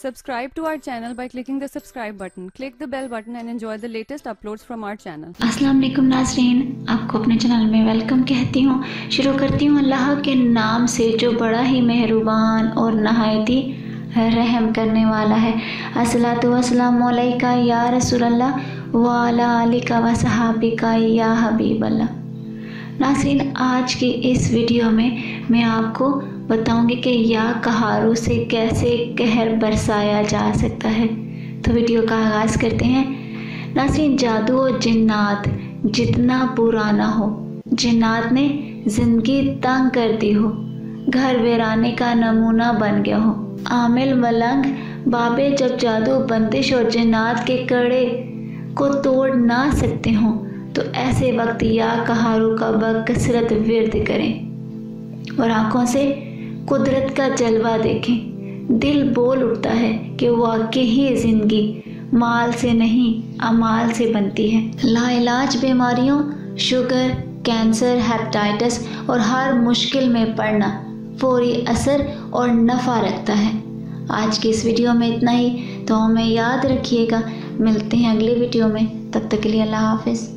Subscribe to our channel by clicking the subscribe button. Click the bell button and enjoy the latest uploads from our channel. अस्सलाम वालेकुम नाज़रीन, आपको अपने channel में welcome कहती हूँ। शुरू करती हूँ अल्लाह के नाम से जो बड़ा ही मेहरबान और नहायत ही रहम करने वाला है। अस्सलातु वस्सलामु अलैका या रसूल अल्लाह व अला आलिका व सहाबिका या हबीब अल्लाह। नाज़रीन, आज की इस वीडियो में मैं आपको बताऊंगी कि या कहारू से कैसे कहर बरसाया जा सकता है। तो वीडियो का आगाज़ करते हैं। नाज़रीन, जादू और जिन्नात जितना पुराना हो, जिन्नात ने ज़िंदगी तंग कर दी हो, घर वीराने का नमूना बन गया हो। आमिल मलंग बाबे जब जादू बंदिश और जिन्नात के कड़े को तोड़ ना सकते हों तो ऐसे वक्त या कहारू का बकसरत विर्द करें और आँखों से कुदरत का जलवा देखें। दिल बोल उठता है कि वाकई ही ज़िंदगी माल से नहीं अमाल से बनती है। लाइलाज बीमारियों, शुगर, कैंसर, हेपेटाइटिस और हर मुश्किल में पड़ना फौरी असर और नफ़ा रखता है। आज की इस वीडियो में इतना ही। तो हमें याद रखिएगा, मिलते हैं अगले वीडियो में। तब तक के लिए अल्लाह हाफ़िज़।